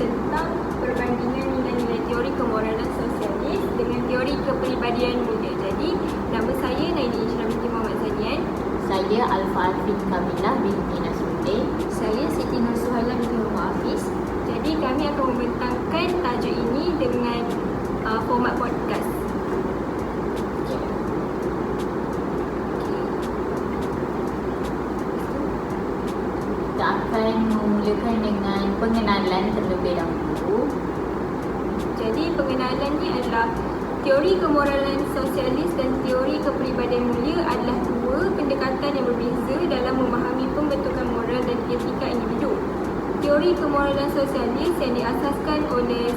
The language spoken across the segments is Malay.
tentang perbandingan nilai-nilai teori kemoralan sosialis dengan teori kepribadian mulia. Jadi, nama saya Naini Ishra binti Muhammad Zanian. Saya Alfa Arfin Kamilah binti Nasruddin. Saya Siti Nur Suhaila binti Muhammad Hafiz. Jadi, kami akan membentangkan tajuk ini dengan format podcast. Kita akan memulakan dengan pengenalan terlebih dahulu. Jadi, pengenalan ni adalah teori kemoralan sosialis dan teori kepribadian mulia adalah dua pendekatan yang berbeza dalam memahami pembentukan moral dan etika individu. Teori kemoralan sosialis yang diasaskan oleh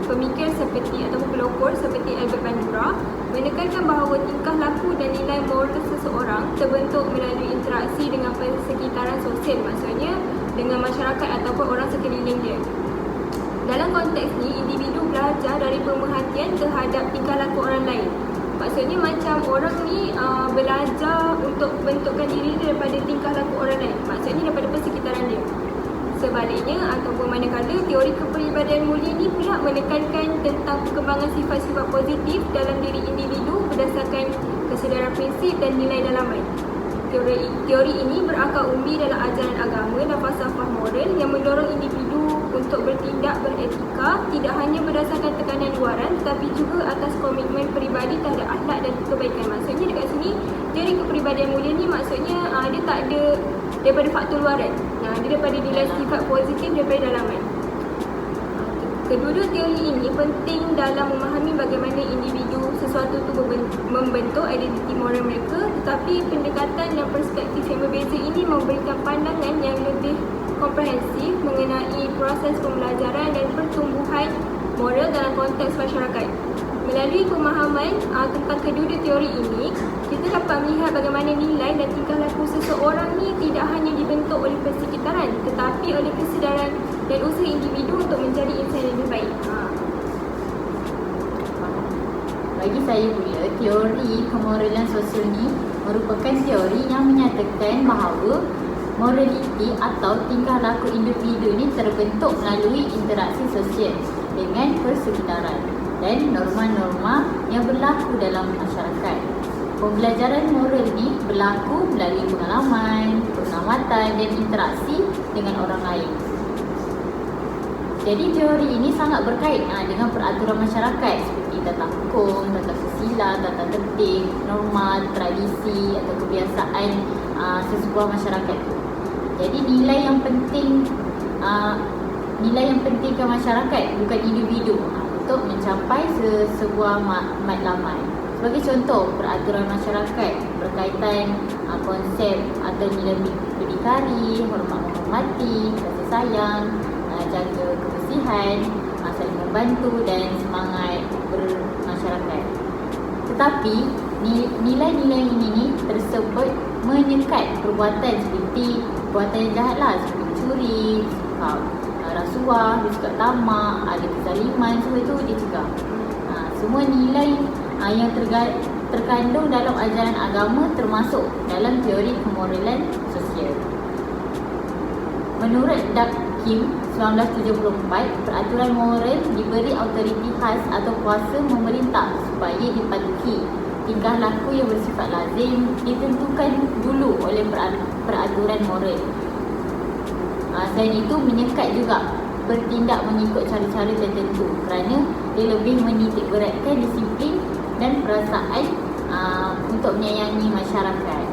pemikir seperti ataupun pelopor seperti Albert Bandura menekankan bahawa tingkah laku dan nilai moral seseorang terbentuk melalui interaksi dengan persekitaran sosial, maksudnya dengan masyarakat ataupun orang sekeliling dia. Dalam konteks ni, individu belajar dari pemerhatian terhadap tingkah laku orang lain. Maksudnya macam orang ni belajar untuk bentukkan diri dia daripada tingkah laku orang lain. Maksudnya daripada persekitaran dia. Sebaliknya ataupun manakala teori kepribadian mulia ni pula menekankan tentang perkembangan sifat-sifat positif dalam diri individu berdasarkan kesedaran prinsip dan nilai dalaman. Teori ini berakar umbi dalam ajaran agama dan falsafah moral yang mendorong individu untuk bertindak beretika tidak hanya berdasarkan tekanan luaran tetapi juga atas komitmen peribadi terhadap akhlak dan kebaikan. Maksudnya dekat sini teori kepribadian mulia ni maksudnya dia tak ada daripada faktor luaran. Dia daripada nilai sifat positif daripada dalaman. Kedua-dua teori ini penting dalam memahami bagaimana individu sesuatu itu membentuk identiti moral mereka, tetapi pendekatan dan perspektif yang berbeza ini memberikan pandangan yang lebih komprehensif mengenai proses pembelajaran dan pertumbuhan moral dalam konteks masyarakat. Melalui pemahaman tentang kedua-dua teori ini, kita dapat melihat bagaimana nilai dan tingkah laku seseorang ni tidak hanya dibentuk oleh persekitaran tetapi oleh kesedaran dan usaha individu untuk menjadi insan yang lebih baik. Bagi saya pula, teori kemoralan sosial ni merupakan teori yang menyatakan bahawa moraliti atau tingkah laku individu ni terbentuk melalui interaksi sosial dengan persekitaran dan norma-norma yang berlaku dalam masyarakat. Pembelajaran moral ni berlaku melalui pengalaman, pengamatan dan interaksi dengan orang lain. Jadi teori ini sangat berkait dengan peraturan masyarakat seperti tata hukum, tata susila, tata tertib, norma, tradisi atau kebiasaan sesebuah masyarakat. Jadi nilai yang pentingkan masyarakat bukan individu untuk mencapai sebuah matlamat. Sebagai contoh, peraturan masyarakat berkaitan konsep atau nilai berdikari, hormat menghormati, kasih sayang, jaga kebersihan, saling membantu dan semangat bermasyarakat. Tetapi nilai-nilai ini tersebut menyekat perbuatan seperti perbuatan yang jahatlah seperti curi, rasuah, bersikap tamak, ada kezaliman, semua itu dicegah. Semua nilai yang terkandung dalam ajaran agama termasuk dalam teori kemoralan sosial. Menurut Durkheim 1974, peraturan moral diberi autoriti khas atau kuasa memerintah supaya dipatuhi. Tingkah laku yang bersifat lazim ditentukan dulu oleh peraturan moral. Selain itu, menyekat juga bertindak mengikut cara-cara tertentu kerana dia lebih menitik beratkan disiplin dan perasaan untuk menyayangi masyarakat.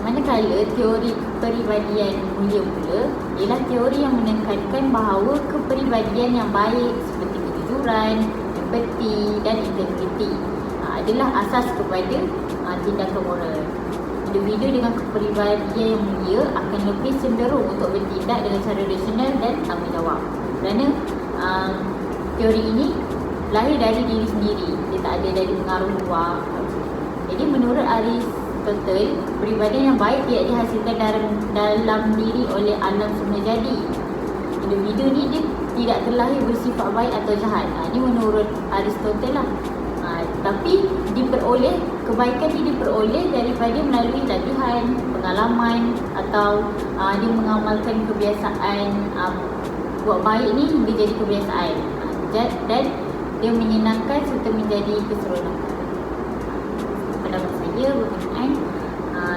Manakala teori kepribadian mulia pula ialah teori yang menekankan bahawa kepribadian yang baik seperti kejujuran, empati dan integriti adalah asas kepada tindakan moral. Individu dengan kepribadian yang mulia akan lebih cenderung untuk bertindak dengan cara rasional dan tanggungjawab. Kerana teori ini lahir dari diri sendiri, dia tak ada dari pengaruh luar. Jadi menurut Aristotle, kepribadian yang baik tidak dihasilkan dalam diri oleh alam semula jadi. Individu ni dia tidak terlahir bersifat baik atau jahat. Ini menurut Aristotle lah. Tapi kebaikan dia diperoleh daripada melalui latihan, pengalaman atau dia mengamalkan kebiasaan buat baik ni hingga jadi kebiasaan. Dan dia menyenangkan serta menjadi keseronokan. Pendapat saya berkenaan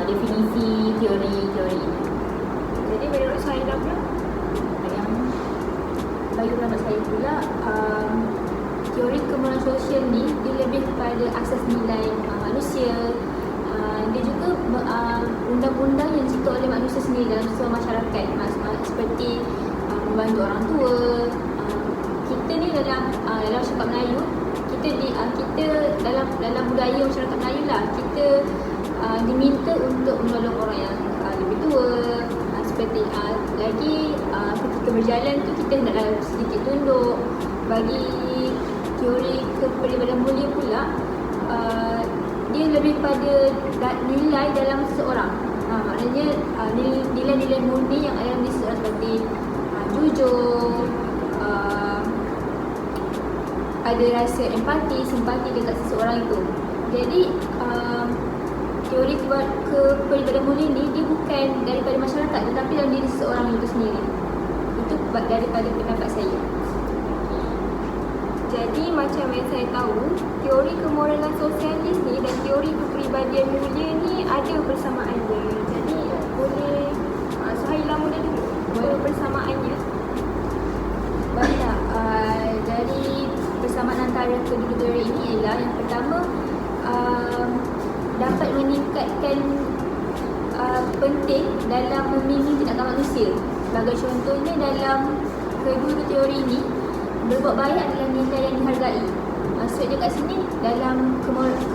definisi teori-teori ini. Jadi menurut saya pula, Yang bagi pendapat saya pula, teori kemoralan sosial ni dia lebih kepada asas nilai manusia. Dia juga undang-undang yang dicipta oleh manusia sendiri dalam sebuah masyarakat, seperti membantu orang tua. Kita ni dalam masyarakat Melayu, kita dalam budaya masyarakat Melayu lah, kita diminta untuk menolong orang yang lebih tua. Seperti lagi ketika berjalan tu kita hendaklah sedikit tunduk. Bagi teori kepribadian mulia pula, dia lebih pada nilai dalam seseorang. Maknanya nilai-nilai murni yang ada dalam diri seseorang, seperti jujur, ada rasa empati, simpati dekat seseorang itu. Jadi teori kepribadian mulia ni dia bukan daripada masyarakat, tetapi dalam diri seseorang itu sendiri. Itu daripada pendapat saya. Jadi macam yang saya tahu, teori kemoralan sosialis ni dan teori kepribadian mulia ni ada persamaannya. Jadi boleh Suhaila mula dulu. Boleh persamaannya. Baik tak? Dari persamaan antara kedua teori ini ialah, yang pertama, dapat meningkatkan penting dalam membimbing tindakan manusia. Sebagai contohnya, dalam kedua teori ini, berbuat baik adalah nilai yang dihargai. Maksudnya kat sini, dalam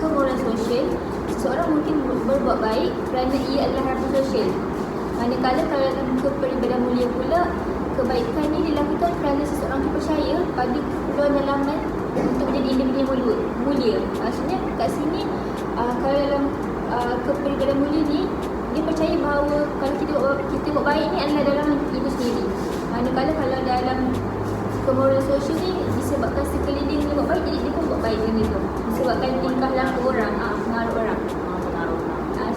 kemoralan sosial, seseorang mungkin berbuat baik kerana ia adalah harapan sosial. Manakala kalau dalam kepribadian mulia pula, kebaikan ini dilakukan kerana seseorang itu percaya pada keperluan dalaman untuk menjadi individu yang mulia. Maksudnya kat sini, kalau dalam kepribadian mulia ni, dia percaya bahawa kalau kita buat baik ni adalah dalam itu sendiri. Manakala kalau dalam kemoralan sosial ni, disebabkan sekeliling dia buat baik, jadi dia pun buat baik dengan itu. Disebabkan tingkah laku orang, pengaruh orang.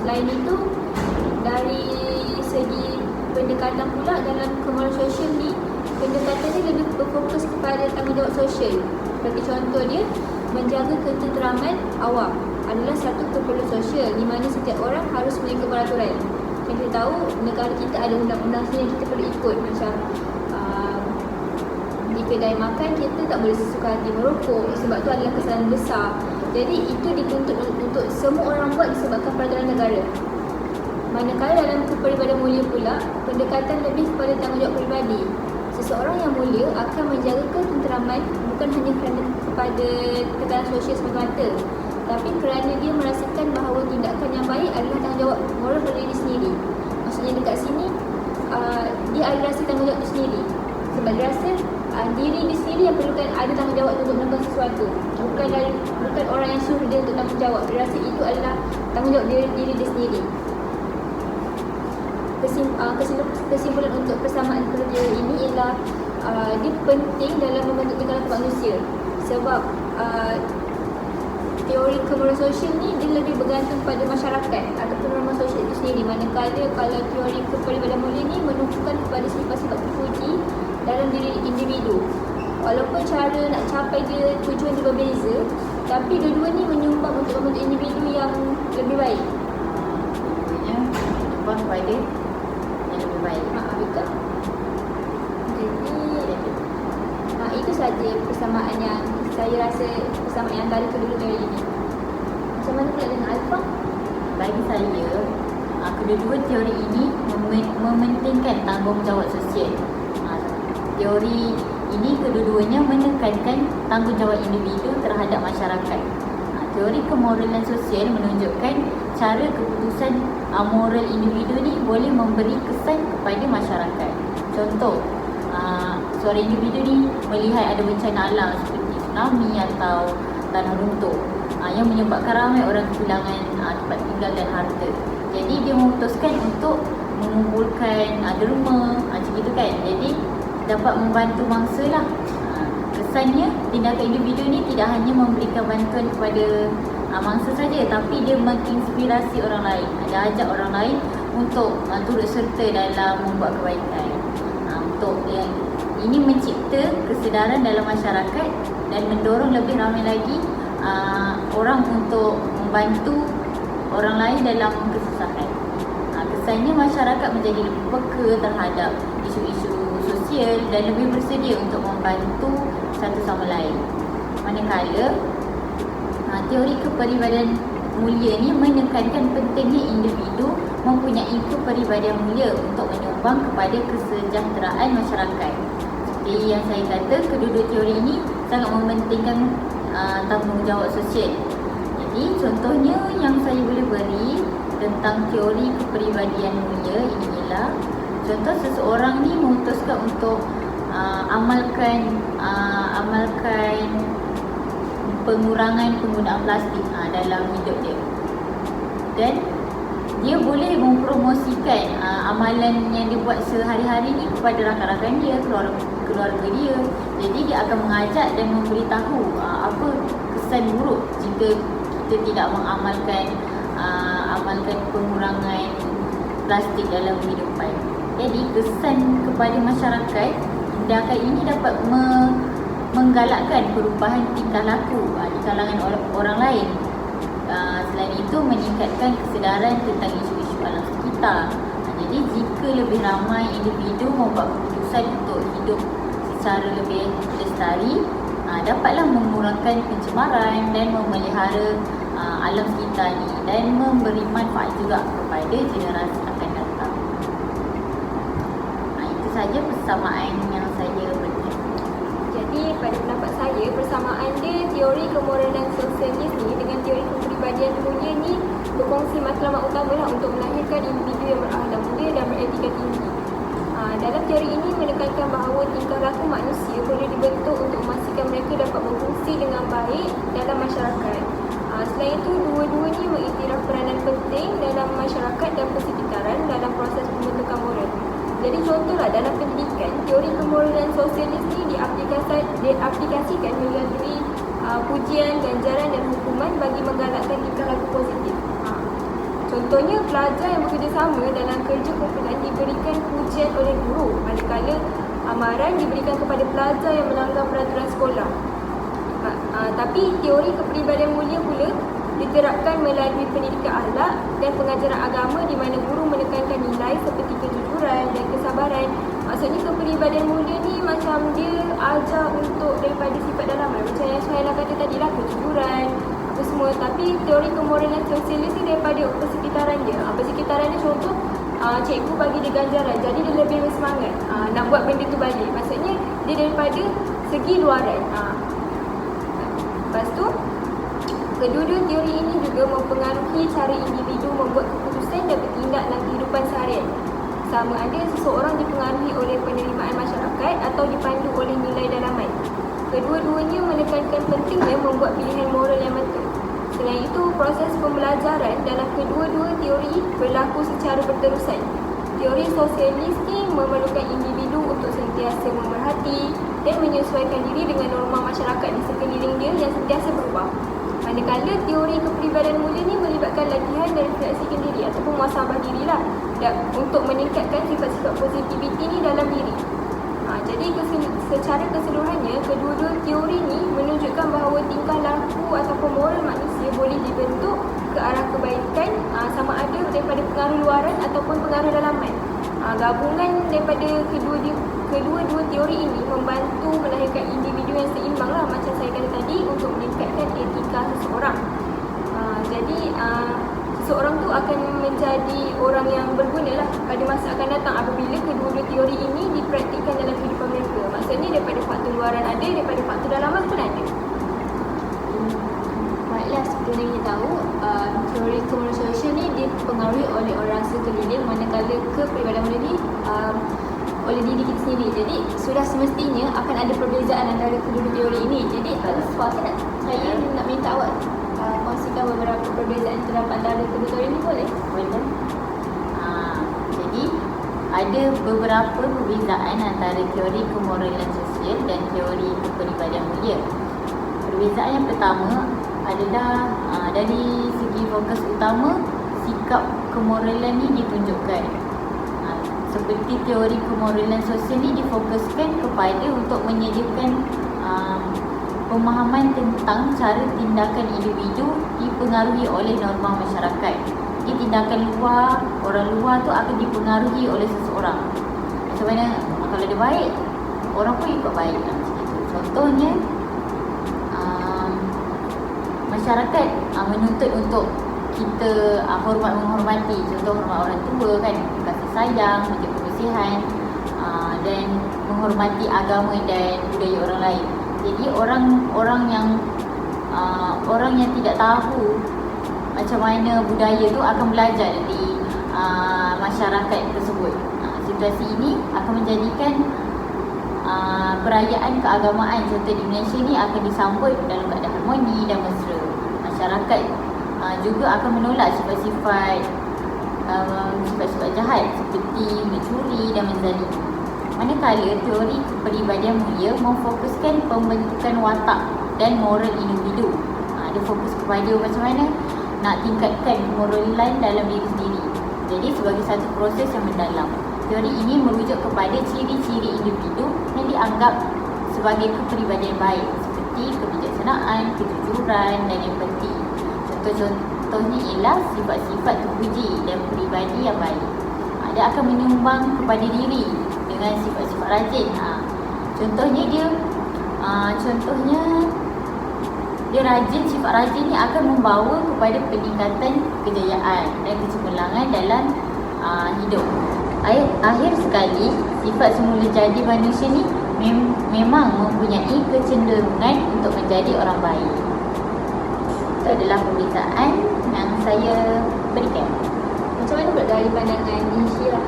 Selain itu, dari segi pendekatan pula, dalam kemoralan sosial ni, pendekatan ni lebih berfokus kepada tanggungjawab sosial. Seperti contoh dia, menjaga ketenteraman awam adalah satu keperluan sosial di mana setiap orang harus memiliki peraturan. Yang kita tahu, negara kita ada undang-undang yang kita perlu ikut. Macam di kedai makan, kita tak boleh sesuka hati merokok, sebab tu adalah kesalahan besar. Jadi itu dituntut untuk semua orang buat disebabkan peraturan negara. Manakala dalam kepribadian mulia pula, pendekatan lebih kepada tanggungjawab peribadi. Seseorang yang mulia akan menjaga ketenteraman bukan hanya kerana kepada tekanan sosial semata-mata, tapi kerana dia merasakan bahawa tindakan yang baik adalah tanggungjawab moral pada diri sendiri. Maksudnya dekat sini, dia ada rasa tanggungjawab itu sendiri. Sebab dia rasa diri dia sendiri yang perlukan ada tanggungjawab untuk melakukan sesuatu. Bukan orang yang suruh dia untuk tanggungjawab. Dia rasa itu adalah tanggungjawab diri dia sendiri. Kesimpulan untuk persamaan kedua teori ini ialah dia penting dalam membentuk tingkah laku manusia. Sebab teori kemoralan sosial ni dia lebih bergantung pada masyarakat ataupun norma sosial itu sendiri. Manakala kalau teori kepribadian mulia ni menumpukan kepada sifat-sifat terpuji dalam diri individu. Walaupun cara nak capai dia tujuan dia berbeza, tapi dua-dua ni menyumbang untuk membentuk individu yang lebih baik. Maksudnya menyumbang kepada yang lebih baik. Betul. Jadi itu saja persamaan yang saya rasa persamaan antara kedua teori ini. Macam mana pula dengan Alfa? Bagi saya, kedua-dua teori ini mementingkan tanggungjawab sosial. Teori ini kedua-duanya menekankan tanggungjawab individu terhadap masyarakat. Teori kemoralan sosial menunjukkan cara keputusan moral individu ni boleh memberi kesan kepada masyarakat. Contoh, seorang individu ni melihat ada bencana alam seperti tsunami atau tanah runtuh yang menyebabkan ramai orang kehilangan tempat tinggal dan harta. Jadi dia memutuskan untuk mengumpulkan derma macam itu kan. Jadi dapat membantu mangsa lah. Kesannya tindakan individu ni tidak hanya memberikan bantuan kepada mangsa saja, tapi dia menginspirasi orang lain. Dia ajak orang lain untuk turut serta dalam membuat kebaikan. Untuk Ini mencipta kesedaran dalam masyarakat dan mendorong lebih ramai lagi orang untuk membantu orang lain dalam kesusahan. Kesannya masyarakat menjadi lebih peka terhadap isu-isu sosial dan lebih bersedia untuk membantu satu sama lain. Manakala teori kepribadian mulia ni menekankan pentingnya individu mempunyai kepribadian mulia untuk menyumbang kepada kesejahteraan masyarakat. Seperti yang saya kata, kedua-dua teori ini sangat mementingkan tanggungjawab sosial. Jadi contohnya yang saya boleh beri tentang teori kepribadian mulia ini ialah, contoh seseorang ni memutuskan untuk amalkan pengurangan penggunaan plastik dalam hidup dia, dan dia boleh mempromosikan amalan yang dia buat sehari-hari ni kepada rakan-rakan dia, keluarga dia. Jadi dia akan mengajak dan memberitahu apa kesan buruk jika kita tidak mengamalkan pengurangan plastik dalam kehidupan. Jadi kesan kepada masyarakat, tindakan ini dapat menggalakkan perubahan tingkah laku di kalangan orang lain. Selain itu, meningkatkan kesedaran tentang isu-isu alam sekitar. Jadi jika lebih ramai individu membuat keputusan untuk hidup secara lebih lestari, dapatlah mengurangkan pencemaran dan memelihara alam sekitar ni, dan memberi manfaat juga kepada generasi akan datang. Itu saja persamaan yang saya berikan. Jadi pada pendapat saya, persamaan dia teori kemoralan sosialis ni dengan teori kepribadian mulia ni berkongsi matlamat utama lah untuk melahirkan individu yang berakhlak mulia dan beretika tinggi. Dalam teori ini menekankan bahawa tingkah laku manusia perlu dibentuk untuk memastikan mereka dapat berfungsi dengan baik dalam masyarakat. Selain itu, dua-duanya mengiktiraf peranan penting dalam masyarakat dan persekitaran dalam proses pembentukan moral. Jadi contohlah, dalam pendidikan, teori kemoralan sosialis ini diaplikasikan melalui pujian, ganjaran dan hukuman bagi menggalakkan tingkah laku positif. Contohnya, pelajar yang bekerjasama dalam kerja kumpulan diberikan pujian oleh guru, manakala amaran diberikan kepada pelajar yang melanggar peraturan sekolah. Tapi teori kepribadian mulia pula diterapkan melalui pendidikan akhlak dan pengajaran agama, di mana guru menekankan nilai seperti kejujuran dan kesabaran. Maksudnya kepribadian mulia ni macam dia ajar untuk daripada sifat dalaman, macam yang Suhaila kata tadi lah, kejujuran apa semua. Tapi teori kemoralan sosialis ni daripada persekitaran dia. Persekitaran dia contoh, cikgu bagi dia ganjaran, jadi dia lebih bersemangat nak buat benda tu balik. Maksudnya dia daripada segi luaran. Lepas tu, kedua-dua teori ini juga mempengaruhi cara individu membuat keputusan dan bertindak dalam kehidupan seharian. Sama ada seseorang dipengaruhi oleh penerimaan masyarakat atau dipandu oleh nilai dalaman. Kedua-duanya menekankan pentingnya membuat pilihan moral yang betul. Selain itu, proses pembelajaran dalam kedua-dua teori berlaku secara berterusan. Teori sosialis ini memerlukan individu untuk sentiasa memerhati dan menyesuaikan diri dengan norma masyarakat di sekeliling dia yang sentiasa berubah. Manakala teori kepribadian mulia ni melibatkan latihan dan refleksikan diri ataupun muhasabah dirilah untuk meningkatkan sifat-sifat positiviti ni dalam diri. Jadi secara keseluruhannya, kedua-dua teori ni menunjukkan bahawa tingkah laku ataupun moral manusia boleh dibentuk ke arah kebaikan, sama ada daripada pengaruh luaran ataupun pengaruh dalaman. Gabungan daripada kedua-dua teori ini membantu melahirkan individu yang seimbang lah, macam saya kata tadi, untuk meningkatkan etika seseorang. Jadi seseorang tu akan menjadi orang yang berguna lah pada masa akan datang apabila kedua-dua teori ini dipraktikkan dalam kehidupan mereka. Maksudnya daripada faktor luaran ada, daripada faktor dalaman pun ada. Baiklah, seperti yang kita tahu, teori kemoralan sosial ni dipengaruhi oleh orang sekeliling, manakala kepribadian mulia ni oleh diri kita sendiri. Jadi sudah semestinya akan ada perbezaan antara kedua teori ini. Jadi saya nak minta awak kongsikan beberapa perbezaan yang terdapat antara kedua teori ini, boleh? Boleh. Jadi ada beberapa perbezaan antara teori kemoralan sosial dan teori kepribadian mulia. Perbezaan yang pertama adalah dari segi fokus utama, sikap kemoralan ni ditunjukkan. seperti teori kemoralan sosial ni difokuskan kepada untuk menyediakan pemahaman tentang cara tindakan individu dipengaruhi oleh norma masyarakat. Jadi tindakan orang luar tu akan dipengaruhi oleh seseorang. Macam mana kalau dia baik, orang pun ikut baik. Contohnya masyarakat menuntut untuk kita menghormati, contoh hormat orang tua kan, kasih sayang, menjaga kebersihan dan menghormati agama dan budaya orang lain. Jadi orang yang tidak tahu macam mana budaya tu akan belajar dari masyarakat tersebut. Situasi ini akan menjadikan perayaan keagamaan contoh di Malaysia ni akan disambut dalam keadaan harmoni dan mesra. Masyarakat juga akan menolak sifat-sifat jahat seperti mencuri dan menzalimi. Manakala teori kepribadian mulia memfokuskan pembentukan watak dan moral individu. Dia fokus kepada macam mana nak tingkatkan kemoralan dalam diri sendiri. Jadi sebagai satu proses yang mendalam. Teori ini merujuk kepada ciri-ciri individu yang dianggap sebagai kepribadian baik seperti kebijaksanaan, kejujuran dan empati. Contohnya ialah sifat-sifat terpuji dan peribadi yang baik. Dia akan menyumbang kepada diri dengan sifat-sifat rajin. Contohnya dia rajin, sifat rajin ni akan membawa kepada peningkatan kejayaan dan kecemerlangan dalam hidup. Akhir sekali, sifat semula jadi manusia ni memang mempunyai kecenderungan untuk menjadi orang baik. Itu adalah pemberitaan yang saya berikan. Macam mana pula dari pandangan Insyirah?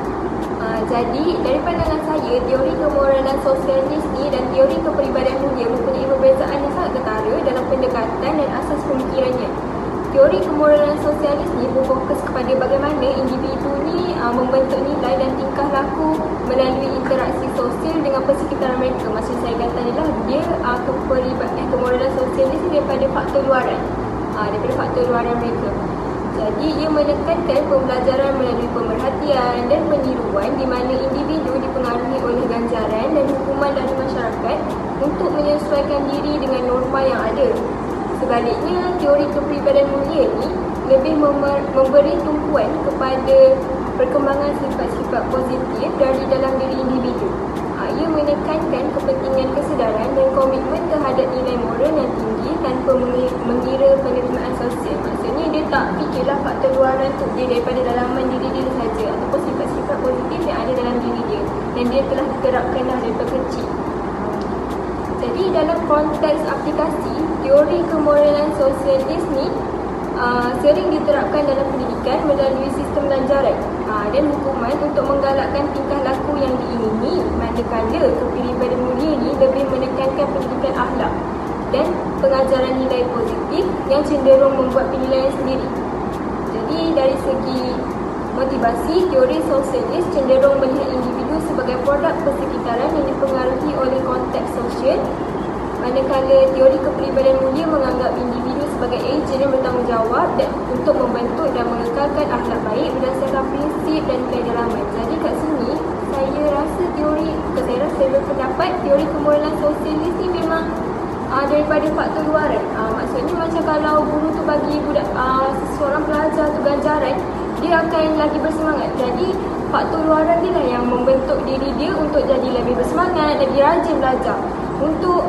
Jadi dari pandangan saya, teori kemoralan sosialis ni dan teori kepribadian mulia mempunyai perbezaan yang sangat ketara dalam pendekatan dan asas pemikirannya. Teori kemoralan sosialis ni berfokus kepada bagaimana individu ni membentuk nilai dan tingkah laku melalui interaksi sosial dengan persekitaran mereka. Maksud saya kata adalah dia kemoralan sosialis ni daripada faktor luaran. Daripada faktor luaran mereka. Jadi ia menekankan pembelajaran melalui pemerhatian dan peniruan di mana individu dipengaruhi oleh ganjaran dan hukuman dari masyarakat untuk menyesuaikan diri dengan norma yang ada. Sebaliknya, teori kepribadian mulia ini lebih memberi tumpuan kepada perkembangan sifat-sifat positif dari dalam diri individu. Ia menekankan kepentingan kesedaran dan komitmen terhadap nilai moral yang tinggi tanpa mengira penerimaan sosial. Maksudnya dia tak fikirlah faktor luaran tu, dia daripada dalaman diri dia saja ataupun sifat-sifat positif yang ada dalam diri dia dan dia telah diterapkan dah daripada kecil. Jadi dalam konteks aplikasi, teori kemoralan sosialis ni sering diterapkan dalam pendidikan melalui sistem ganjaran dan hukuman untuk menggalakkan tingkah laku yang diingini, manakala kepribadian mulia ni lebih menekankan pendidikan akhlak dan pengajaran nilai positif yang cenderung membuat penilaian sendiri. Jadi dari segi motivasi, teori sosialis cenderung melihat individu sebagai produk persekitaran yang dipengaruhi oleh konteks sosial, manakala teori kepribadian mulia menganggap individu sebagai ejen yang bertanggungjawab dan untuk membentuk dan mengekalkan akhlak baik berdasarkan prinsip dan nilai dalaman. Jadi kat sini saya berpendapat teori kemoralan sosialis ni memang daripada faktor luaran. Maksudnya macam kalau guru tu bagi seseorang pelajar tu ganjaran, dia akan lagi bersemangat. Jadi faktor luaran dia lah yang membentuk diri dia untuk jadi lebih bersemangat, lebih rajin belajar. Untuk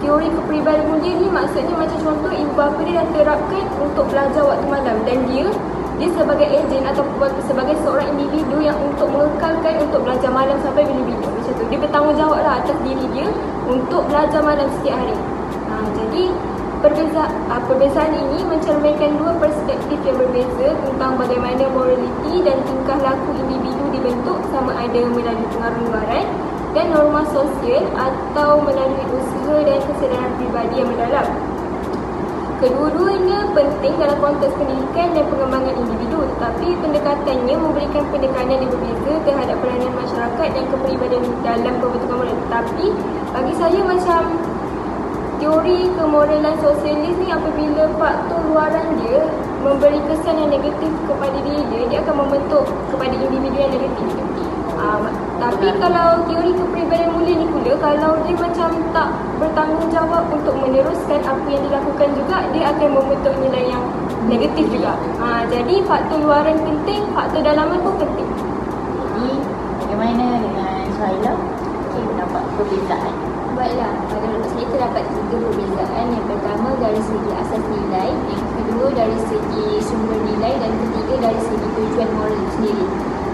teori kepribadian mulia ni maksudnya macam contoh ibu bapa dia dah terapkan untuk belajar waktu malam dan dia sebagai ejen atau sebagai seorang individu yang untuk mengekalkan untuk belajar malam sampai bila-bila macam tu. Dia bertanggungjawab lah atas diri dia untuk belajar malam setiap hari. Jadi perbezaan ini mencerminkan dua perspektif yang berbeza tentang bagaimana moraliti dan tingkah laku individu dibentuk sama ada melalui pengaruh luaran dan norma sosial atau melalui usaha dan kesedaran pribadi yang mendalam. Kedua-duanya penting dalam konteks pendidikan dan pengembangan individu, tetapi pendekatannya memberikan penekanan yang berbeza terhadap peranan masyarakat dan kepribadian dalam pembentukan moral. Tapi bagi saya macam teori kemoralan sosialis ni apabila faktor luaran dia memberi kesan yang negatif kepada diri dia, dia akan membentuk kepada individu yang negatif. Tapi kalau teori kepribadian mulia ni pula, kalau dia macam tak bertanggungjawab untuk meneruskan apa yang dilakukan juga, dia akan membentuk nilai yang negatif juga. Jadi faktor luaran penting, faktor dalaman pun penting. Jadi bagaimana dengan Suhaila? Nampak perbezaan. Baiklah, menurut saya terdapat 3 perbezaan. Yang pertama dari segi asas nilai, yang kedua dari segi sumber nilai, dan ketiga dari segi tujuan moral itu sendiri.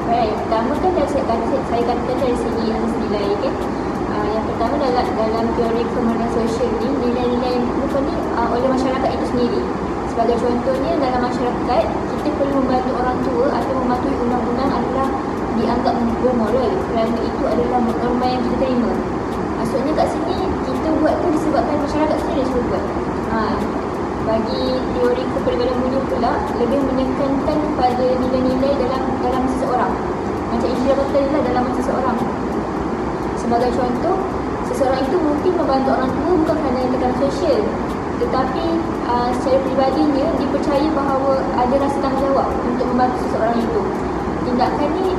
Baik, yang pertama kan saya katakan dari segi asas nilai kan. Yang pertama dalam teori kemoralan sosial ni, nilai-nilai yang diperlukan ni oleh masyarakat itu sendiri. Sebagai contohnya, dalam masyarakat kita perlu membantu orang tua atau mematuhi undang-undang adalah dianggap bermoral kerana itu adalah norma yang kita terima. Maksudnya kat sini kita buat tu disebabkan masyarakat sendiri suruh buat. Bagi teori kepribadian mulia pula lebih menekankan pada nilai-nilai dalam seseorang. Macam Ijra katalah dalam seseorang. Sebagai contoh, seseorang itu mungkin membantu orang tua bukan kerana tekanan sosial, tetapi secara peribadinya dipercaya bahawa ada rasa tanggungjawab untuk membantu seseorang itu. Tindakan ni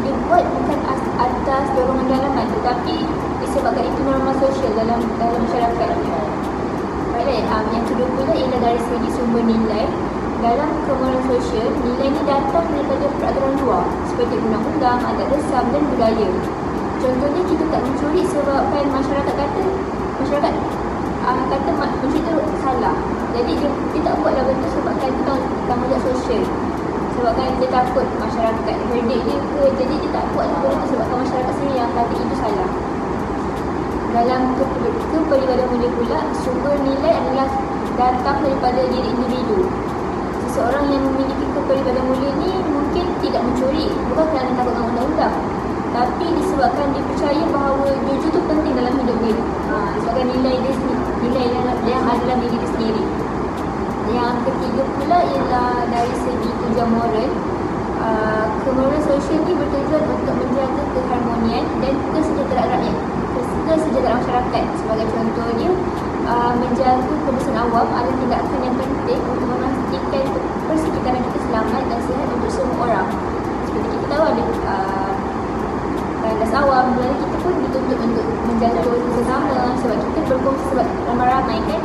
dibuat bukan atas dorongan dalaman, tetapi disebabkan itu norma sosial dalam masyarakat. Baiklah, yang kedua pula ialah dari segi sumber nilai. Dalam kemoralan sosial, nilai ni datang daripada peraturan luar seperti undang-undang, adat resam dan budaya. Contohnya, kita tak mencuri sebabkan masyarakat kata mencuri itu salah. Jadi dia tak buatlah benda sebabkan itu tanggungjawab sosial. Sebabkan dia takut masyarakat verdict dia ke, jadi dia tak buatlah benda itu sebabkan masyarakat sendiri yang kata itu salah. Dalam kepribadian mulia pula, sumber nilai adalah datang daripada diri individu. Seseorang yang memiliki kepribadian mulia ni mungkin tidak mencuri bukan kerana takut dengan undang-undang, tapi disebabkan dia percaya bahawa jujur tu penting dalam hidup dia. Disebabkan nilai dia sendiri, nilai yang ada dalam diri dia sendiri. Yang ketiga pula ialah dari segi tujuan moral. Kemoralan sosial ni bertujuan untuk menjaga keharmonian dan kesejahteraan rakyat, kesejahteraan masyarakat. Sebagai contohnya, menjaga kebersihan awam adalah tindakan yang penting untuk memastikan persekitaran kita selamat dan sihat untuk semua orang. Seperti kita tahu ada landas awam, jadi kita pun dituntut untuk menjaga kebersihan sesama sebab kita berkongsi sebab ramai-ramai kan.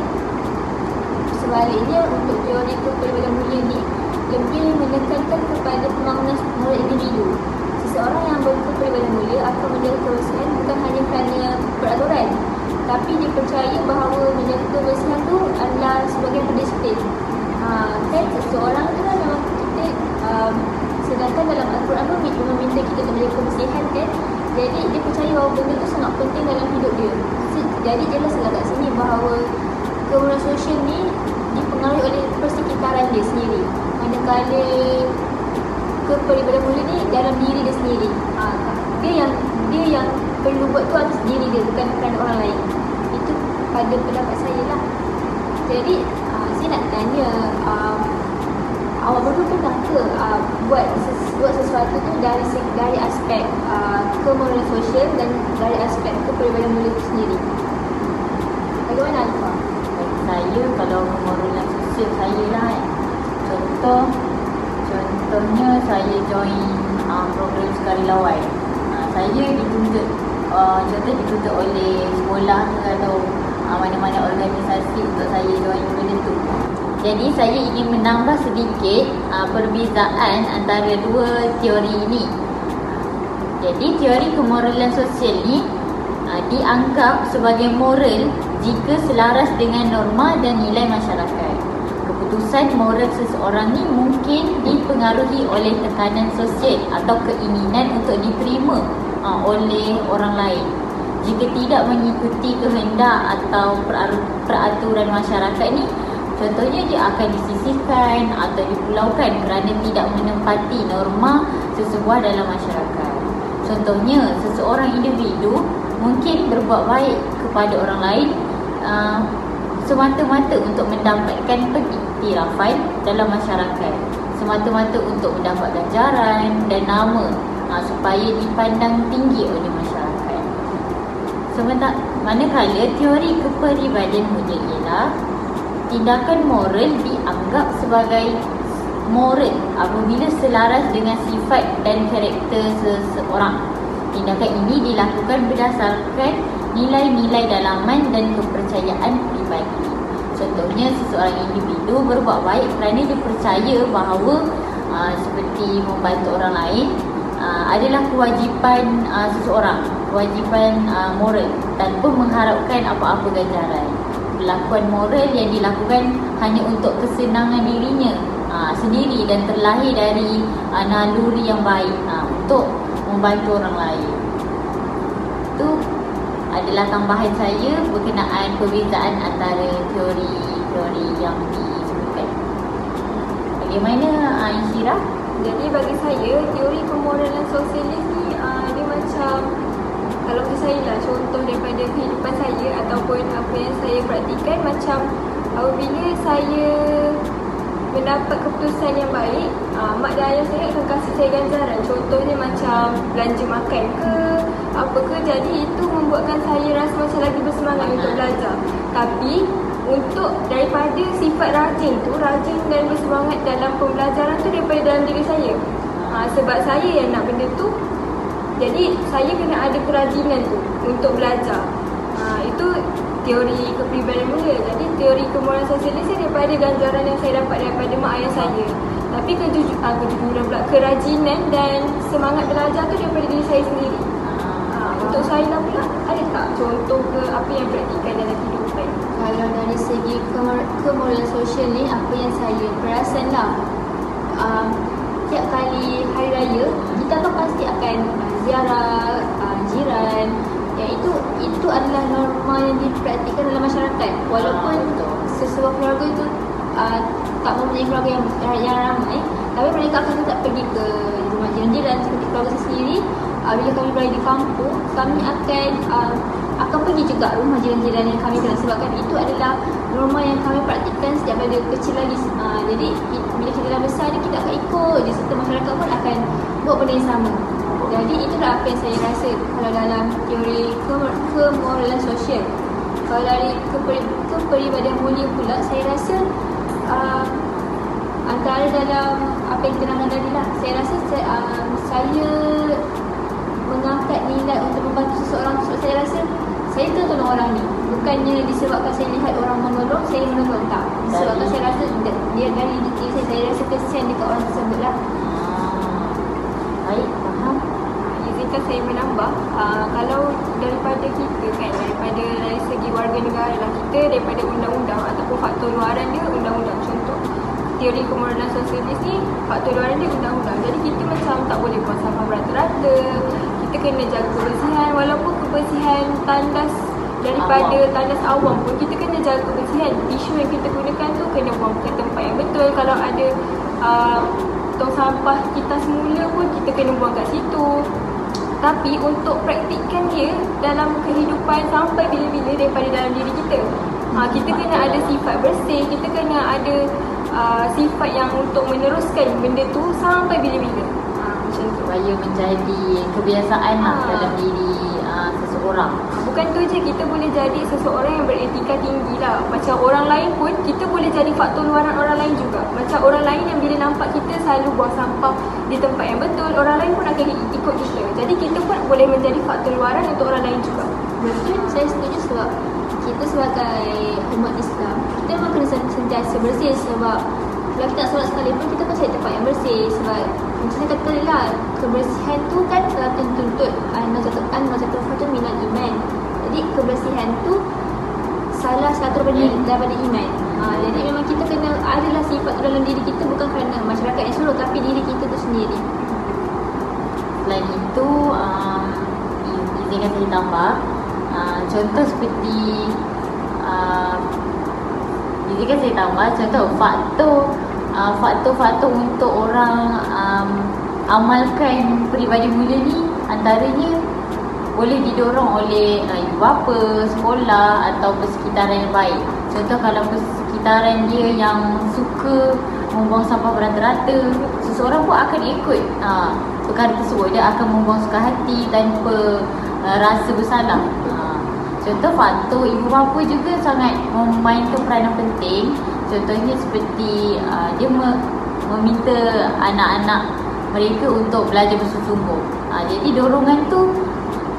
Sebaliknya, untuk teori kepribadian mulia ni lebih menekankan kepada pembangunan moral individu. Seseorang yang berkepribadian mulia akan menjaga kebersihan bukan hanya kerana peraturan, tapi dia percaya bahawa menjaga kebersihan tu adalah sebagai disiplin. Kan seseorang tu kan memang kita sedangkan dalam Al-Quran pun meminta kita untuk menjaga kebersihan kan. Jadi dia percaya bahawa benda tu sangat penting dalam hidup dia. Jadi jelaslah kat sini bahawa kemoralan sosial ni dipengaruhi oleh persekitaran dia sendiri. Manakala kepribadian mulia ni dalam diri dia sendiri. Dia yang perlu buat tu atas diri dia, bukan kerana orang lain. Itu pada pendapat saya lah. Jadi saya nak tanya, awak berdua pernah ke buat sesuatu tu dari aspek kemoralan sosial dan dari aspek kepribadian mulia itu sendiri? Bagaimana Alfa? Saya kalau kemoralan sosial saya lah contohnya saya join program sukarelawan. Saya dituntut dituntut oleh sekolah atau mana-mana organisasi untuk saya join benda tu. Jadi saya ingin menambah sedikit perbezaan antara dua teori ini. Jadi teori kemoralan sosial ni dianggap sebagai moral jika selaras dengan norma dan nilai masyarakat. Keputusan moral seseorang ni mungkin dipengaruhi oleh tekanan sosial atau keinginan untuk diterima oleh orang lain. Jika tidak mengikuti kehendak atau peraturan masyarakat ni, contohnya dia akan disisihkan atau dipulaukan kerana tidak menempati norma sesebuah dalam masyarakat. Contohnya, seseorang individu mungkin berbuat baik kepada orang lain semata-mata untuk mendapatkan pengiktirafan dalam masyarakat, semata-mata untuk mendapat ganjaran dan nama supaya dipandang tinggi oleh masyarakat. Manakala teori kepribadian mulia ialah tindakan moral dianggap sebagai moral apabila selaras dengan sifat dan karakter seseorang. Tindakan ini dilakukan berdasarkan nilai-nilai dalaman dan kepercayaan pribadi. Contohnya, seseorang individu berbuat baik kerana dia percaya bahawa seperti membantu orang lain adalah kewajipan seseorang, kewajipan moral tanpa mengharapkan apa-apa ganjaran. Perlakuan moral yang dilakukan hanya untuk kesenangan dirinya sendiri dan terlahir dari naluri yang baik untuk membantu orang lain. Itu adalah tambahan saya berkenaan perbezaan antara teori-teori yang disebutkan. Bagaimana Insyirah? Jadi bagi saya, teori kemoralan sosialis ni dia macam, kalau bagi saya lah, contoh daripada kehidupan saya ataupun apa yang saya praktikan, macam apabila saya mendapat keputusan yang baik, mak dan ayah saya akan kasih saya ganjaran. Contohnya macam belanja makan ke apa ke, jadi itu membuatkan saya rasa macam lagi bersemangat untuk belajar. Tapi untuk daripada sifat rajin dan bersemangat dalam pembelajaran tu daripada dalam diri saya. Sebab saya yang nak benda tu, jadi saya kena ada kerajinan tu untuk belajar. Itu teori kepribadian mulia. Jadi teori kemoralan sosialis daripada ganjaran yang saya dapat daripada mak ayah saya. Tapi kejujuran pula, kerajinan dan semangat belajar tu daripada diri saya sendiri. Untuk saya lah pula, ada tak contoh ke apa yang praktikan dalam kehidupan? Kalau dari segi kemoralan sosial ni, apa yang saya perasan lah, tiap kali hari raya kita kan pasti akan ziarah jiran. Yang itu adalah norma yang dipraktikkan dalam masyarakat. Walaupun sesebuah keluarga itu tak mempunyai keluarga yang ramai, tapi mereka akan tetap pergi ke rumah jiran-jiran seperti keluarga saya sendiri. Bila kami berada di kampung, kami akan pergi juga rumah jiran-jiran yang kami kenal, sebabkan itu adalah norma yang kami praktikkan sejak pada kecil lagi. Jadi bila kita dah besar ni, kita akan ikut je, serta masyarakat pun akan buat benda yang sama. Jadi itulah apa yang saya rasa kalau dalam teori kemoralan sosial. Kalau dari kepribadian mulia pula, saya rasa antara dalam apa yang diterangkan tadi lah, saya rasa saya mengangkat nilai untuk membantu seseorang. Sebab saya rasa saya tolong orang ni bukannya disebabkan saya lihat orang menolong, saya menolong, tak. Disebabkan saya rasa dia dari diri saya rasa kesian dekat orang tersebut lah. Baik, faham. Izinkan saya menambah, kalau daripada kita kan, daripada dari segi warga negara lah, kita daripada undang-undang ataupun faktor luaran dia undang-undang. Contoh teori kemoralan sosialis ni, faktor luaran dia undang-undang. Jadi kita macam tak boleh buang sampah berata-rata, kita kena jaga kebersihan. Walaupun kebersihan tandas daripada tandas awam pun, kita kena jaga kebersihan. Tisu yang kita gunakan tu kena buang ke tempat yang betul. Kalau ada tong sampah kita semula pun, kita kena buang kat situ. Tapi untuk praktikkan dia dalam kehidupan sampai bila-bila daripada dalam diri kita, kita kena ada sifat bersih, kita kena ada sifat yang untuk meneruskan benda tu sampai bila-bila. Macam tu. Supaya menjadi kebiasaan dalam diri seseorang. Bukan tu je, kita boleh jadi seseorang yang beretika tinggi lah. Macam orang lain pun, kita boleh jadi faktor luaran orang lain juga. Macam orang lain yang bila nampak kita selalu buang sampah di tempat yang betul, orang lain pun akan ikut kita. Jadi kita pun boleh menjadi faktor luaran untuk orang lain juga. Betul, saya setuju. Sebab kita sebagai umat Islam, kita memang kena sentiasa bersih. Sebab kalau kita nak solat sekalipun, kita pun cari tempat yang bersih. Sebab macam saya kata lah, kebersihan tu kan telah dituntut an-nazatul fatun minal iman. Jadi kebersihan tu salah satu daripada iman. Jadi memang kita kena adalah sifat tu dalam diri kita, bukan kerana masyarakat yang suruh, tapi diri kita tu sendiri. Selain itu, izinkan saya tambah, contoh seperti izinkan saya tambah contoh faktor untuk orang amalkan peribadi mulia ni, antaranya boleh didorong oleh ibu bapa, sekolah atau persekitaran yang baik. Contoh kalau persekitaran dia yang suka membuang sampah berata-rata, seseorang pun akan ikut perkara tersebut. Dia akan membuang suka hati tanpa rasa bersalah. Contoh faktor ibu bapa juga sangat memainkan peranan penting. Contohnya seperti dia meminta anak-anak mereka untuk belajar bersungguh-sungguh. Jadi dorongan tu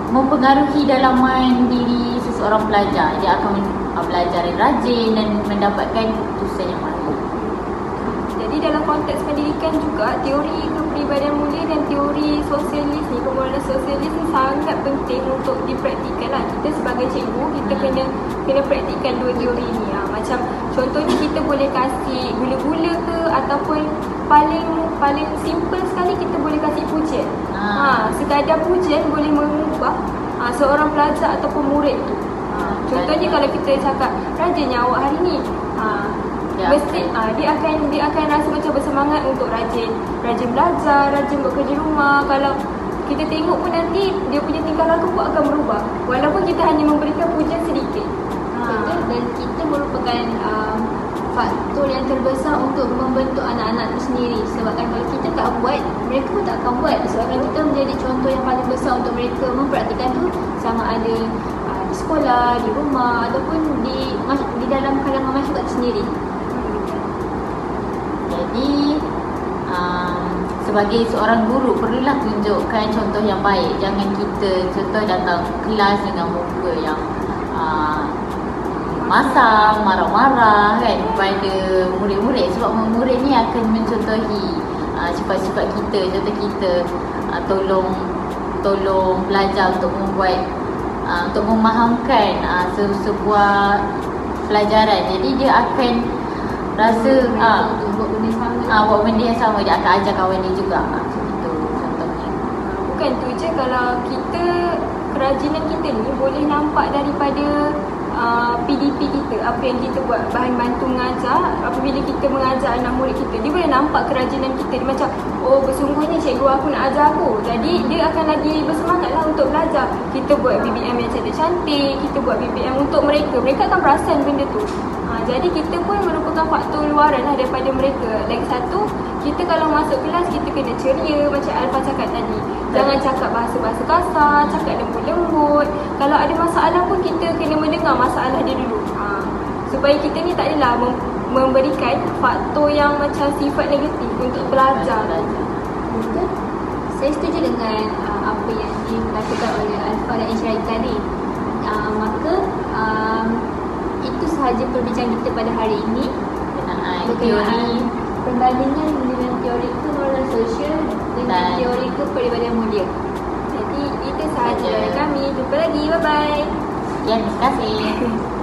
mempengaruhi dalaman diri seseorang pelajar. Dia akan belajar yang rajin dan mendapatkan keputusan yang baik. Jadi dalam konteks pendidikan juga, teori kepribadian mulia dan teori sosialis ni, pemoralan sosialis ni sangat penting untuk dipraktikkan lah. Kita sebagai cikgu, kita kena praktikkan dua teori ni. Macam contohnya kita boleh kasih gula-gula ke, ataupun paling simple sekali kita boleh kasih pujian. Sekadar pujian boleh mengubah seorang pelajar ataupun murid tu. Contohnya kalau kita cakap rajinnya awak hari ni, mesti dia akan rasa macam bersemangat untuk rajin belajar, rajin buat kerja rumah. Kalau kita tengok pun nanti dia punya tingkah laku pun akan berubah, walaupun kita hanya memberikan pujian sedikit. Betul, dan kita merupakan faktor yang terbesar untuk membentuk anak-anak itu sendiri. Sebabkan kalau kita tak buat, mereka pun tak akan buat. Sebabkan kita menjadi contoh yang paling besar untuk mereka mempraktikkan tu, sama ada di sekolah, di rumah, ataupun di dalam kalangan masyarakat itu sendiri. Jadi sebagai seorang guru perlulah tunjukkan contoh yang baik. Jangan kita contoh datang kelas dengan muka yang masam, marah-marah kan kepada murid-murid. Sebab murid ni akan mencontohi sifat-sifat kita. Contoh kita tolong pelajar untuk untuk memahamkan sebuah pelajaran. Jadi dia akan rasa buat benda yang sama, dia akan ajar kawan dia juga. Macam itu contohnya. Bukan tu je, kalau kerajinan kita ni boleh nampak daripada PDP kita, apa yang kita buat, bahan bantu mengajar. Apabila kita mengajar anak murid kita, dia boleh nampak kerajinan kita. Dia macam, oh bersungguhnya cikgu aku nak ajar aku, jadi dia akan lagi bersemangat lah untuk belajar. Kita buat BBM yang cantik-cantik, kita buat BBM untuk mereka akan perasan benda tu. Jadi kita pun merupakan faktor luaran lah daripada mereka. Lagi satu, kita kalau masuk kelas, kita kena ceria macam Alfa cakap tadi. Jangan cakap bahasa-bahasa kasar, cakap lembut-lembut. Kalau ada masalah pun kita kena mendengar masalah dia dulu. Supaya kita ni tak adalah memberikan faktor yang macam sifat negatif untuk belajar. Betul. Saya setuju dengan apa yang dikatakan oleh Alfa dan Isyari tadi. Maka itu sahaja perbincangan kita pada hari ini berkenaan perbandingan dengan teori kemoralan sosial dengan teori kepribadian mulia. Jadi itu sahaja dari kami. Jumpa lagi. Bye-bye. Terima kasih.